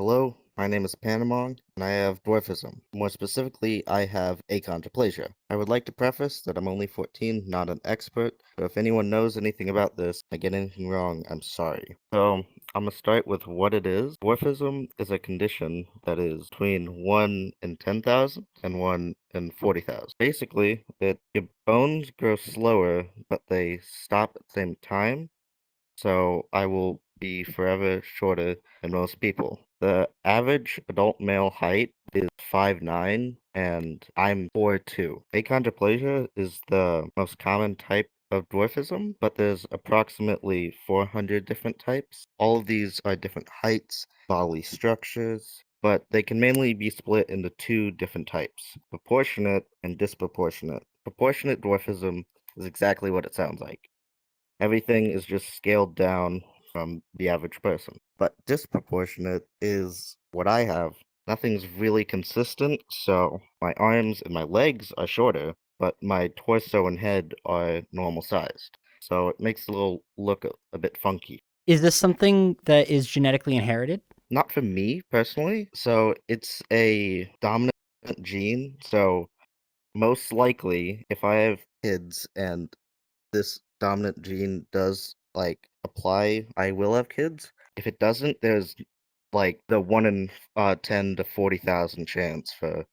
Hello, my name is Panamong, and I have dwarfism. More specifically, I have achondroplasia. I would like to preface that I'm only 14, not an expert, so if anyone knows anything about this, I get anything wrong, I'm sorry. So, I'm gonna start with what it is. Dwarfism is a condition that is between 1 in 10,000 and 1 in 40,000. Basically, your bones grow slower, but they stop at the same time, so I will be forever shorter than most people. The average adult male height is 5'9", and I'm 4'2". Achondroplasia is the most common type of dwarfism, but there's approximately 400 different types. All of these are different heights, bodily structures, but they can mainly be split into two different types: proportionate and disproportionate. Proportionate dwarfism is exactly what it sounds like. Everything is just scaled down from the average person. But disproportionate is what I have. Nothing's really consistent, so my arms and my legs are shorter, but my torso and head are normal sized. So it makes the little look a bit funky. Is this something that is genetically inherited? Not for me personally, so it's a dominant gene, so most likely if I have kids and this dominant gene does apply, I will have kids. If it doesn't, there's the 1 in 10 to 40,000 chance for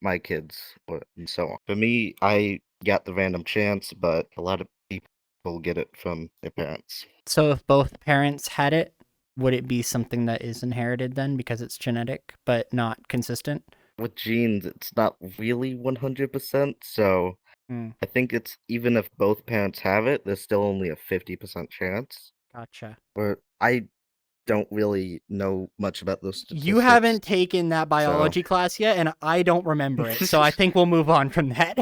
my kids and so on. For me, I got the random chance, but a lot of people get it from their parents. So if both parents had it, would it be something that is inherited then because it's genetic but not consistent? With genes, it's not really 100%, so Hmm, I think it's even if both parents have it, there's still only a 50% chance. gotcha. Or I don't really know much about those You statistics. haven't taken that So, biology class yet, and I don't remember it, so I think we'll move on from that.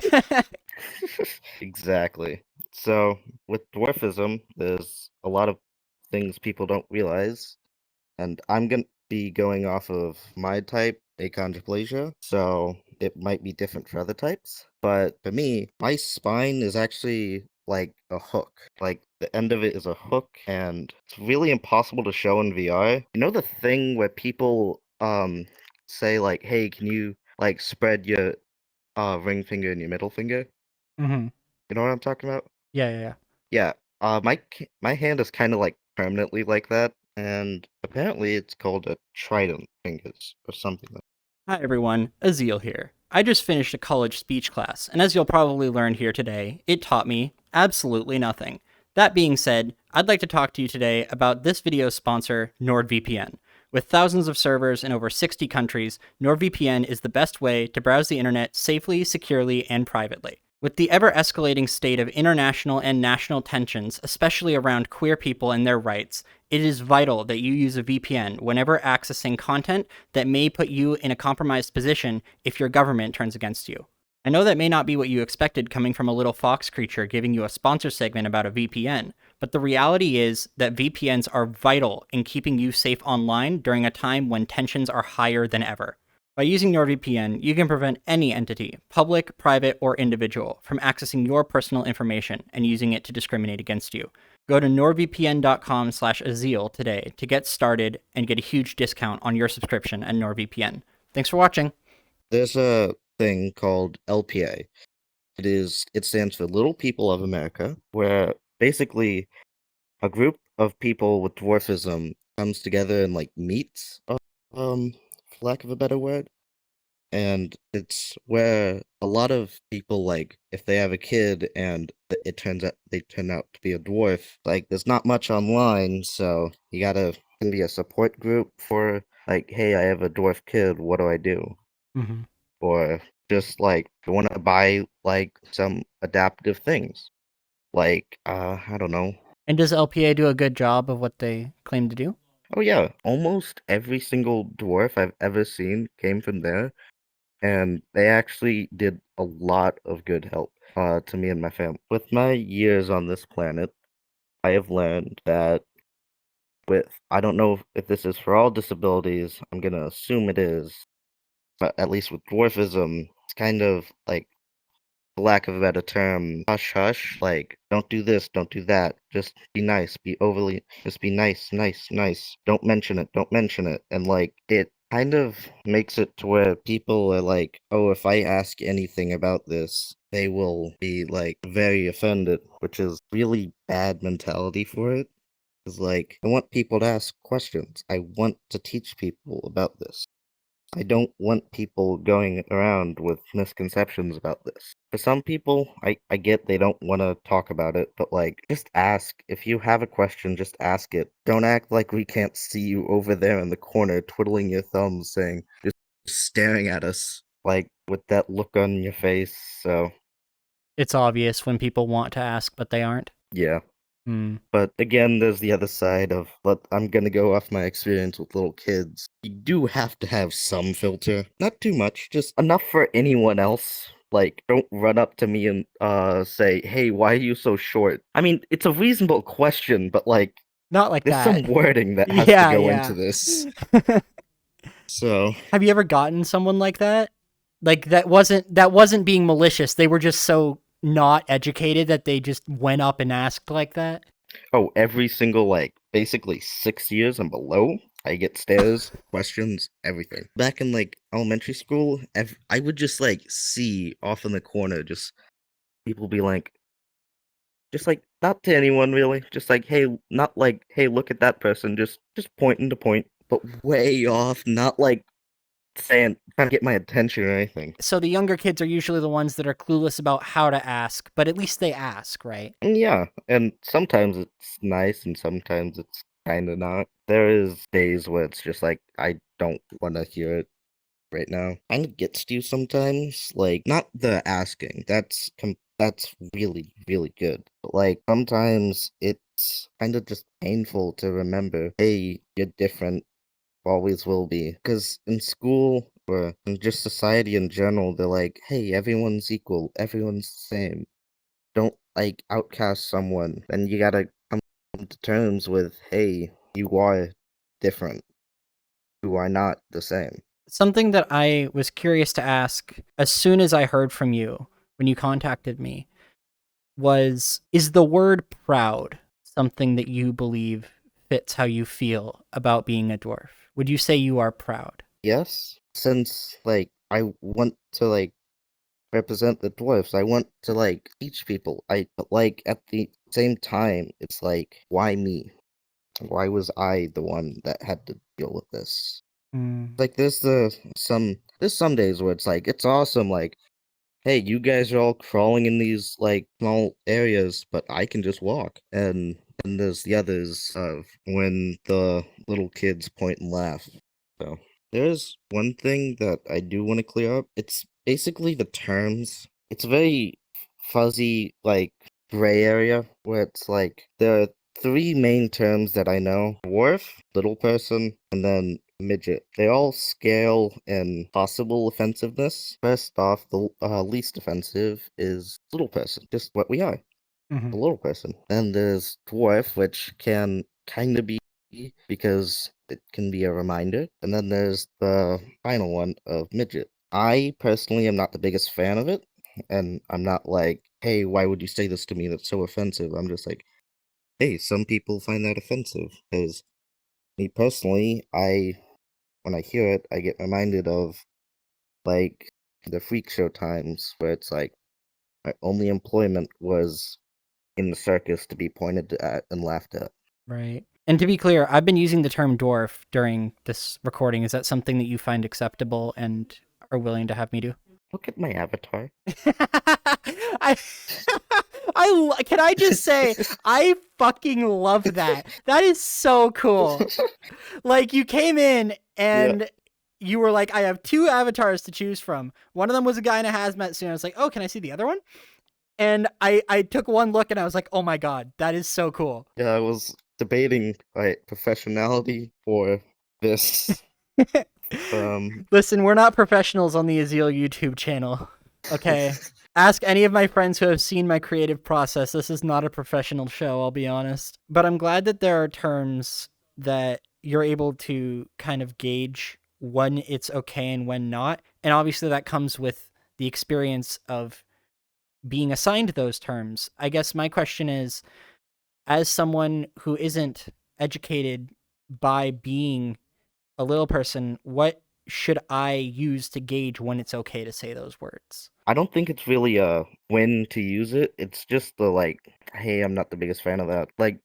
exactly. So, with dwarfism, there's a lot of things people don't realize, and I'm gonna be going off of my type, achondroplasia, so it might be different for other types. But for me, my spine is actually like a hook. Like the end of it is a hook, and it's really impossible to show in VR. You know the thing where people say like, "Hey, can you spread your ring finger and your middle finger?" Hmm. You know what I'm talking about? Yeah, yeah, yeah. Yeah. My hand is kind of like permanently like that, and apparently it's called a trident fingers or something like. Hi everyone, Azil here. I just finished a college speech class, and as you'll probably learn here today, it taught me absolutely nothing. That being said, I'd like to talk to you today about this video's sponsor, NordVPN. With thousands of servers in over 60 countries, NordVPN is the best way to browse the internet safely, securely, and privately. With the ever escalating state of international and national tensions, especially around queer people and their rights, it is vital that you use a VPN whenever accessing content that may put you in a compromised position if your government turns against you. I know that may not be what you expected coming from a little fox creature giving you a sponsor segment about a VPN, but the reality is that VPNs are vital in keeping you safe online during a time when tensions are higher than ever. By using NordVPN, you can prevent any entity, public, private, or individual, from accessing your personal information and using it to discriminate against you. Go to nordvpn.com/azil today to get started and get a huge discount on your subscription at NordVPN. Thanks for watching. There's a thing called LPA. It stands for Little People of America, where basically a group of people with dwarfism comes together and meets, for lack of a better word. And it's where a lot of people, if they have a kid and it turns out they turn out to be a dwarf, there's not much online, so you gotta can be a support group for hey, I have a dwarf kid, what do I do? Mm-hmm. Or just you want to buy some adaptive things, I don't know. And does LPA do a good job of what they claim to do? Oh yeah, almost every single dwarf I've ever seen came from there, and they actually did a lot of good help to me and my family. With my years on this planet, I have learned that I don't know if this is for all disabilities, I'm gonna assume it is, but at least with dwarfism, it's kind of for lack of a better term, hush hush. Like, don't do this, don't do that. Just be nice, just be nice, nice, nice. Don't mention it, don't mention it. And like, it kind of makes it to where people are like, oh, if I ask anything about this, they will be like very offended, which is really bad mentality for it. Is like, I want people to ask questions. I want to teach people about this. I don't want people going around with misconceptions about this. For some people, I get they don't want to talk about it, but like, just ask. If you have a question, just ask it. Don't act like we can't see you over there in the corner twiddling your thumbs, saying, just staring at us, like, with that look on your face. So, It's obvious when people want to ask, but they aren't. yeah. Hmm. But again, there's the other side of, but I'm gonna go off my experience with little kids. You do have to have some filter. Not too much, just enough for anyone else. Like, don't run up to me and say, hey, why are you so short? I mean, it's a reasonable question, but like, Not like there's that. some wording that has to Yeah, go into yeah. this. So, Have you ever gotten someone like that? Like that wasn't being malicious. They were just so not educated that they just went up and asked like that. oh, every single, like, basically 6 years and below, I get stares, questions, everything. Back in, like, elementary school, I would just, like, see off in the corner, just people be just like, not to anyone really, just like, hey, not like, hey, look at that person, just pointing to point, but way off, not like saying, trying to get my attention or anything. So the younger kids are usually the ones that are clueless about how to ask, but at least they ask, right? And yeah, and sometimes it's nice and sometimes it's kind of not. There is days where it's just like, I don't want to hear it right now. Kind of gets to you sometimes, like, not the asking, that's really, really good. But like, sometimes it's kind of just painful to remember, hey, you're different, always will be. Because in school, or in just society in general, they're like, hey, everyone's equal, everyone's the same. Don't like outcast someone. Then you gotta come to terms with, hey, you are different. You are not the same. Something that I was curious to ask as soon as I heard from you when you contacted me was, is the word proud something that you believe fits how you feel about being a dwarf? Would you say you are proud? Yes, since like I want to like represent the dwarfs, I want to like teach people. But like at the same time, it's like, why me? Why was I the one that had to deal with this? Mm, Like there's some days where it's like it's awesome, like, hey, you guys are all crawling in these like small areas, but I can just walk. And there's the others of when the little kids point and laugh. So there's one thing that I do want to clear up. It's basically the terms. It's a very fuzzy, like gray area where it's like there are three main terms that I know: dwarf, little person, and then midget. They all scale in possible offensiveness. First off, the least offensive is little person, just what we are, mhm. a little person. Then there's dwarf, which can kind of be because it can be a reminder. And then there's the final one of midget. I personally am not the biggest fan of it, and I'm not like, hey, why would you say this to me? That's so offensive. I'm just like, hey, some people find that offensive. Because me personally, when I hear it, I get reminded of like the freak show times where it's like my only employment was in the circus to be pointed at and laughed at. Right. And to be clear, I've been using the term dwarf during this recording. Is that something that you find acceptable and are willing to have me do? Look at my avatar. I can I just say I fucking love that. That is so cool. Like you came in Yeah, and you were like, I have two avatars to choose from. One of them was a guy in a hazmat suit. I was like, oh, can I see the other one? And I took one look and I was like, oh my god, that is so cool. yeah, I was debating like professionality or this. Um, Listen, we're not professionals on the Azil YouTube channel. Okay. Ask any of my friends who have seen my creative process. This is not a professional show, I'll be honest. But I'm glad that there are terms that you're able to kind of gauge when it's okay and when not. And obviously that comes with the experience of being assigned those terms. I guess my question is, as someone who isn't educated by being a little person, what should I use to gauge when it's okay to say those words? I don't think it's really when to use it. It's just the like, hey, I'm not the biggest fan of that. Like,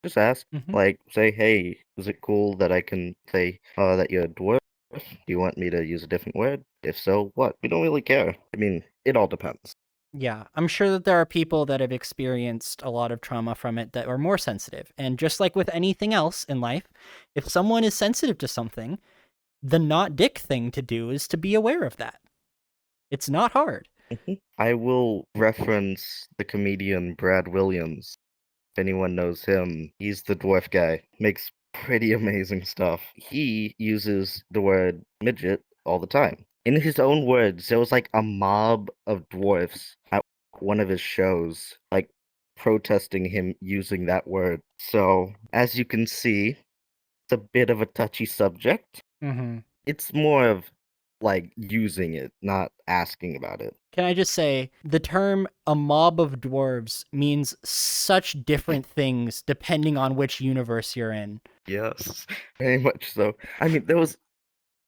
just ask. Hmm. Like, say, hey, is it cool that I can say that you're a dwarf? Do you want me to use a different word? If so, what? We don't really care. I mean, it all depends. Yeah, I'm sure that there are people that have experienced a lot of trauma from it that are more sensitive. And just like with anything else in life, if someone is sensitive to something, the not dick thing to do is to be aware of that. It's not hard. I will reference the comedian Brad Williams. If anyone knows him, he's the dwarf guy. Makes pretty amazing stuff. He uses the word midget all the time. In his own words, there was like a mob of dwarfs at one of his shows, like protesting him using that word. So, as you can see, it's a bit of a touchy subject. Mm-hmm. It's more of like using it, not asking about it. Can I just say the term a mob of dwarves means such different things depending on which universe you're in. Yes, very much so. I mean,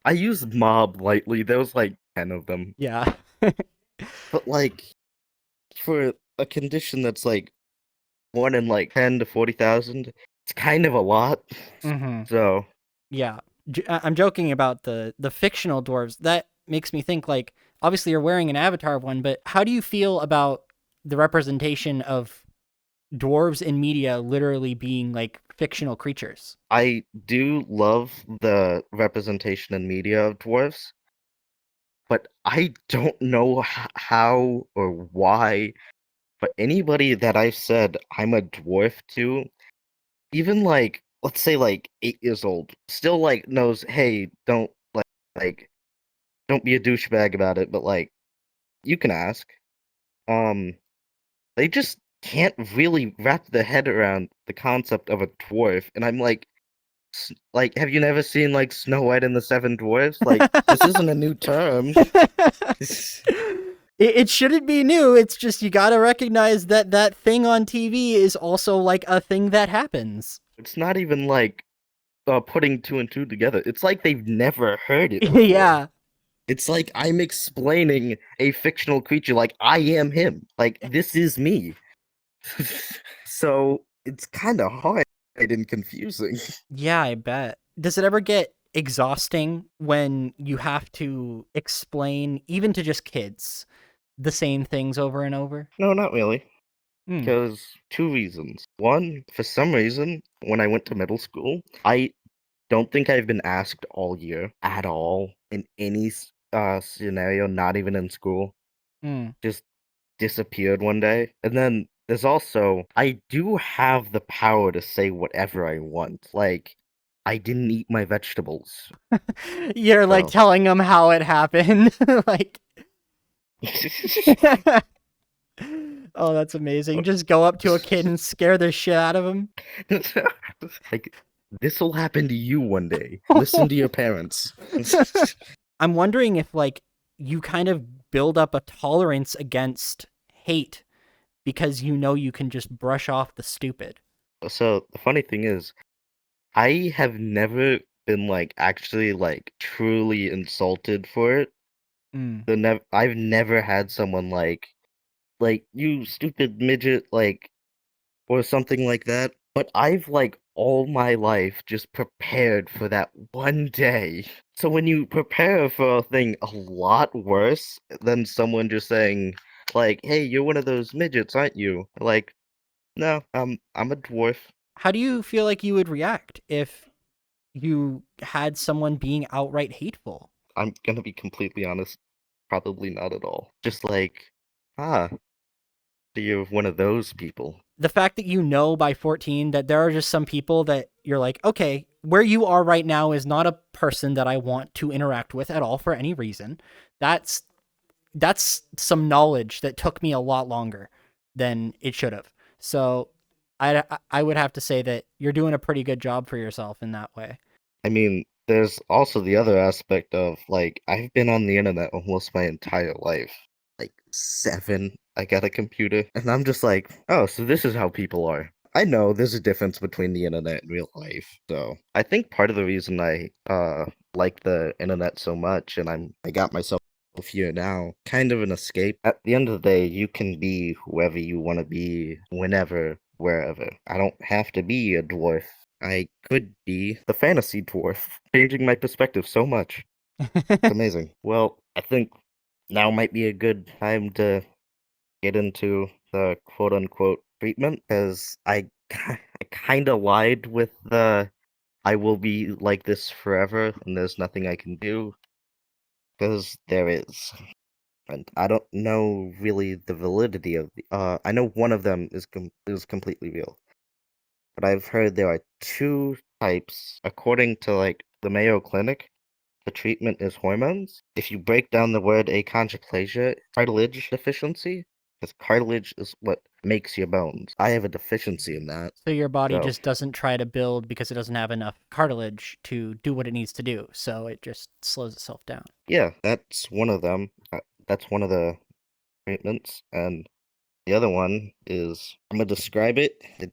I use mob lightly. There was like 10 of them. Yeah. But like for a condition that's like one in like 10 to 40,000, it's kind of a lot. Mm-hmm. So, Yeah. I'm joking about the fictional dwarves. That makes me think like obviously you're wearing an avatar of one, but how do you feel about the representation of dwarves in media literally being like fictional creatures? I do love the representation in media of dwarfs, but I don't know how or why, but anybody that I've said I'm a dwarf to, even like let's say like 8 years old, still like knows, hey, don't like don't be a douchebag about it, but like you can ask. Um, they just can't really wrap their head around the concept of a dwarf, and I'm like, like, have you never seen like Snow White and the Seven Dwarfs? Like, this isn't a new term. It shouldn't be new. It's just you got to recognize that that thing on TV is also like a thing that happens. It's not even like putting two and two together. It's like they've never heard it before. Yeah. It's like I'm explaining a fictional creature like I am him. Like this is me. So it's kind of hard and confusing. Yeah, I bet. Does it ever get exhausting when you have to explain, even to just kids, the same things over and over? No, not really. Hmm. Because two reasons. One, for some reason, when I went to middle school, I don't think I've been asked all year at all in any scenario, not even in school. Hmm. Just disappeared one day. And then there's also, I do have the power to say whatever I want. Like, I didn't eat my vegetables. You're like So. telling them how it happened. Like, oh, that's amazing. Just go up to a kid and scare the shit out of him. Like, this will happen to you one day. Listen to your parents. I'm wondering if like you kind of build up a tolerance against hate because you know you can just brush off the stupid. So, the funny thing is, I have never been like actually like truly insulted for it. Mm, I've never had someone like you stupid midget like or something like that. But I've like all my life just prepared for that one day. So when you prepare for a thing a lot worse than someone just saying like, "Hey, you're one of those midgets, aren't you?" Like, no, I'm a dwarf. how do you feel like you would react if you had someone being outright hateful? I'm gonna be completely honest, probably not at all. Just like, ah, you're one of those people. The fact that you know by 14 that there are just some people that you're like, okay, where you are right now is not a person that I want to interact with at all for any reason. That's that's some knowledge that took me a lot longer than it should have. So I would have to say that you're doing a pretty good job for yourself in that way. I mean, there's also the other aspect of like I've been on the internet almost my entire life. Like seven, I got a computer, and I'm just like, oh, so this is how people are. I know there's a difference between the internet and real life, so I think part of the reason I like the internet so much, and I got myself here now, kind of an escape. At the end of the day, you can be whoever you want to be, whenever, wherever. I don't have to be a dwarf. I could be the fantasy dwarf, changing my perspective so much. It's amazing. Well, I think now might be a good time to get into the quote unquote treatment, because I kind of lied with the I will be like this forever and there's nothing I can do, because there is. And I don't know really the validity of the. I know one of them is completely real, but I've heard there are two types according to like the Mayo Clinic. The treatment is hormones. If you break down the word achondroplasia, cartilage deficiency, because cartilage is what makes your bones. I have a deficiency in that. So your body So, just doesn't try to build because it doesn't have enough cartilage to do what it needs to do. So it just slows itself down. yeah, that's one of them. That's one of the treatments. And the other one is, I'm going to describe it. It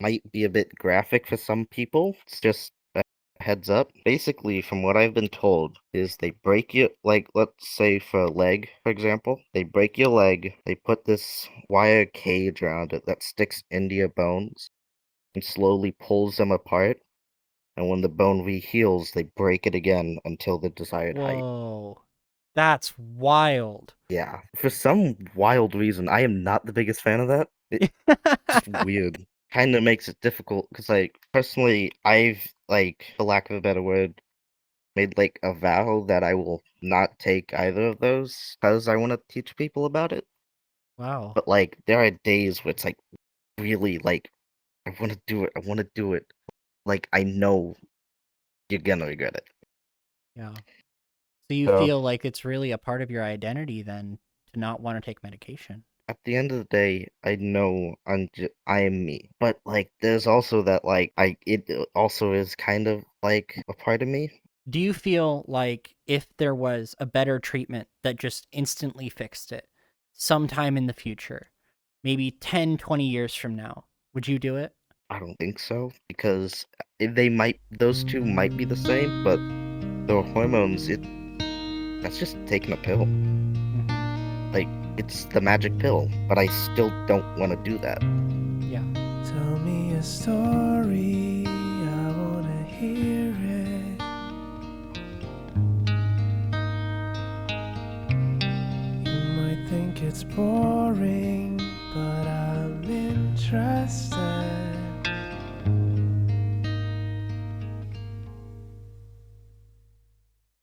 might be a bit graphic for some people. It's just a heads up. Basically, from what I've been told, is they break you, like, let's say for a leg, for example, they break your leg, they put this wire cage around it that sticks into your bones and slowly pulls them apart. And when the bone reheals, they break it again until the desired height. Whoa. That's wild. Yeah. For some wild reason, I am not the biggest fan of that. It's just weird. Kind of makes it difficult because, like, personally, I've, like, for lack of a better word, made, like, a vow that I will not take either of those because I want to teach people about it. Wow. But, like, there are days where it's, like, really, like, I want to do it. I want to do it. Like, I know you're gonna regret it. Yeah. So you So, feel like it's really a part of your identity then to not want to take medication. at the end of the day, I know I am me. But like, there's also that like it also is kind of like a part of me. Do you feel like if there was a better treatment that just instantly fixed it sometime in the future, maybe 10, 20 years from now, would you do it? I don't think so, because those two might be the same, but the hormones, that's just taking a pill. Mhm. Like, it's the magic pill, but I still don't want to do that. Yeah. Tell me a story, I wanna hear it. You might think it's boring, but I'm interested.